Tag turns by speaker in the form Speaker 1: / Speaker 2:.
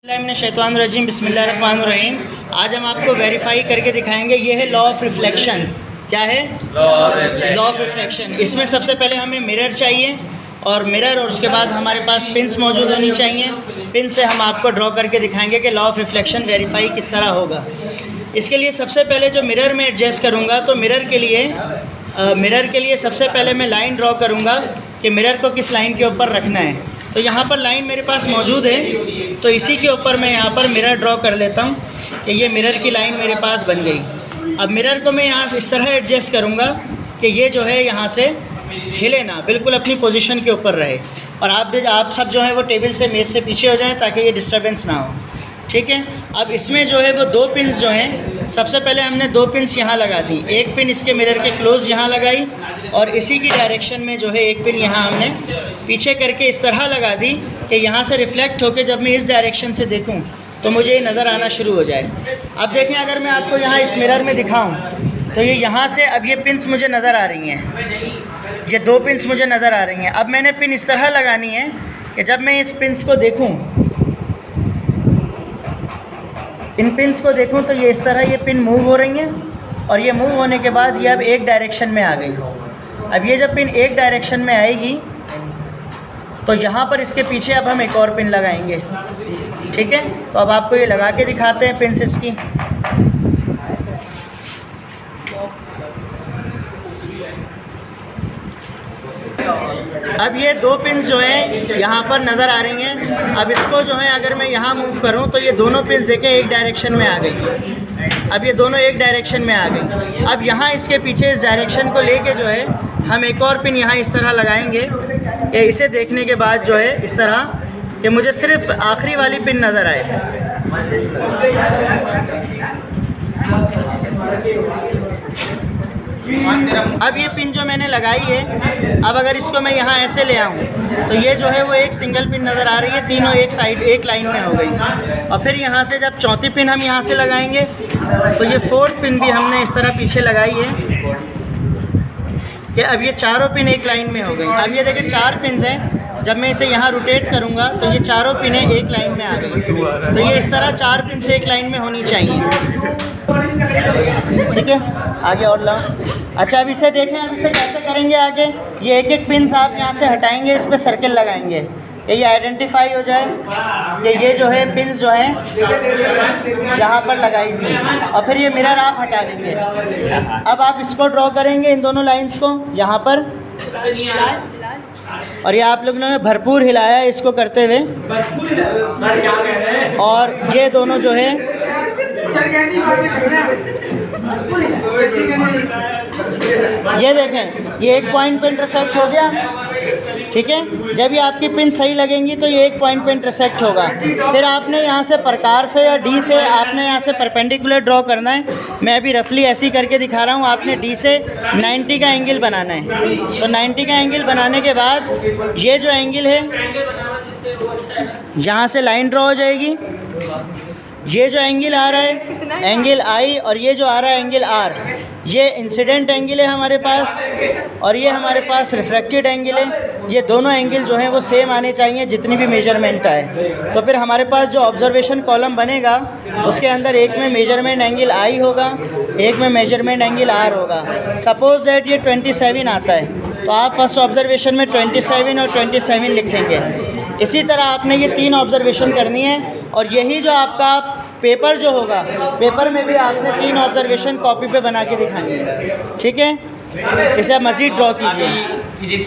Speaker 1: शैतानुर्रजीम बिस्मिल्लाहिर्रहमानिर्रहीम। आज हम आपको वेरीफाई करके दिखाएंगे। ये है लॉ ऑफ रिफ्लेक्शन। क्या है? Law of reflection. इसमें सबसे पहले हमें मिरर चाहिए और मिरर और उसके बाद हमारे पास पिन्स मौजूद होनी चाहिए। पिन से हम आपको ड्रॉ करके दिखाएंगे कि लॉ ऑफ रिफ्लेक्शन वेरीफाई किस तरह होगा। इसके लिए सबसे पहले जो मिरर में एडजस्ट करूँगा तो मिरर के लिए सबसे पहले मैं लाइन ड्रॉ करूँगा कि मिरर को किस लाइन के ऊपर रखना है। तो यहाँ पर लाइन मेरे पास मौजूद है, तो इसी के ऊपर मैं यहाँ पर मिरर ड्रॉ कर लेता हूँ कि ये मिरर की लाइन मेरे पास बन गई। अब मिरर को मैं यहाँ से इस तरह एडजस्ट करूँगा कि ये जो है यहाँ से हिले ना, बिल्कुल अपनी पोजीशन के ऊपर रहे। और आप सब जो है वो टेबल से मेज़ से पीछे हो जाएं ताकि ये डिस्टर्बेंस ना हो। ठीक है। अब इसमें जो है वो दो पिन्स जो हैं, सबसे पहले हमने दो पिन्स यहाँ लगा दी। एक पिन इसके मिरर के क्लोज़ यहाँ लगाई और इसी की डायरेक्शन में जो है एक पिन यहाँ हमने पीछे करके इस तरह लगा दी कि यहाँ से रिफ़्लेक्ट होकर जब मैं इस डायरेक्शन से देखूँ तो मुझे ये नज़र आना शुरू हो जाए। अब देखें, अगर मैं आपको यहाँ इस मिरर में दिखाऊँ तो ये यहाँ से अब ये पिन्स मुझे नज़र आ रही हैं, ये दो पिन्स मुझे नज़र आ रही हैं। अब मैंने पिन इस तरह लगानी है कि जब मैं इस पिन्स को देखूँ, इन पिन्स को देखूं तो ये इस तरह ये पिन मूव हो रही हैं और ये मूव होने के बाद ये अब एक डायरेक्शन में आ गई। अब ये जब पिन एक डायरेक्शन में आएगी तो यहाँ पर इसके पीछे अब हम एक और पिन लगाएंगे। ठीक है। तो अब आपको ये लगा के दिखाते हैं पिन्स इसकी। अब ये दो पिन्स जो हैं यहाँ पर नज़र आ रही हैं। अब इसको जो है अगर मैं यहाँ मूव करूँ तो ये दोनों पिन्स देखें एक डायरेक्शन में आ गई। अब ये दोनों एक डायरेक्शन में आ गई। अब यहाँ इसके पीछे इस डायरेक्शन को लेके जो है हम एक और पिन यहाँ इस तरह लगाएंगे कि इसे देखने के बाद जो है इस तरह कि मुझे सिर्फ आखिरी वाली पिन नज़र आए। अब ये पिन जो मैंने लगाई है, अब अगर इसको मैं यहाँ ऐसे ले आऊँ तो ये जो है वो एक सिंगल पिन नज़र आ रही है, तीनों एक साइड एक लाइन में हो गई। और फिर यहाँ से जब चौथी पिन हम यहाँ से लगाएंगे तो ये फोर्थ पिन भी हमने इस तरह पीछे लगाई है कि अब ये चारों पिन एक लाइन में हो गई। अब ये देखिए चार पिन्स हैं, जब मैं इसे यहाँ रोटेट करूँगा तो ये चारों पिनें एक लाइन में आ गई। तो ये इस तरह चार पिन से एक लाइन में होनी चाहिए। ठीक है। आगे और लाओ। अच्छा, अब इसे देखें, अब इसे कैसे करेंगे आगे। ये एक एक पिन आप यहाँ से हटाएंगे, इस पर सर्कल लगाएंगे कि ये आइडेंटिफाई हो जाए कि ये जो है पिन्स जो हैं यहाँ पर लगाई थी। और फिर ये मिरर आप हटा देंगे। अब आप इसको ड्रॉ करेंगे, इन दोनों लाइंस को यहाँ पर, और ये आप लोगों ने भरपूर हिलाया है इसको करते हुए। और ये दोनों जो है ये देखें, ये एक पॉइंट पे इंटरसेक्ट हो गया। ठीक है। जब ये आपकी पिन सही लगेंगी तो ये एक पॉइंट पे इंटरसेक्ट होगा। फिर आपने यहाँ से प्रकार से या डी से आपने यहाँ से परपेंडिकुलर ड्रॉ करना है। मैं अभी रफली ऐसी करके दिखा रहा हूँ। आपने डी से 90 का एंगल बनाना है। तो 90 का एंगल बनाने के बाद ये जो एंगल है यहाँ से लाइन ड्रॉ हो जाएगी। ये जो एंगल आ रहा है एंगल आई और ये जो आ रहा है एंगल आर, ये इंसिडेंट एंगल है हमारे पास और ये हमारे पास रिफ्रैक्टेड एंगल है। ये दोनों एंगल जो हैं वो सेम आने चाहिए जितनी भी मेजरमेंट आए। तो फिर हमारे पास जो ऑब्जर्वेशन कॉलम बनेगा उसके अंदर एक में मेजरमेंट एंगल आई होगा, एक में मेजरमेंट एंगल आर होगा। सपोज़ दैट ये 27 आता है तो आप फर्स्ट ऑब्जर्वेशन में 27 और 27 लिखेंगे। इसी तरह आपने ये तीन ऑब्जर्वेशन करनी है। और यही जो आपका पेपर जो होगा, पेपर में भी आपने तीन ऑब्जर्वेशन कॉपी पे बना के दिखानी है। ठीक है। इसे आप मज़ीद ड्रॉ कीजिए।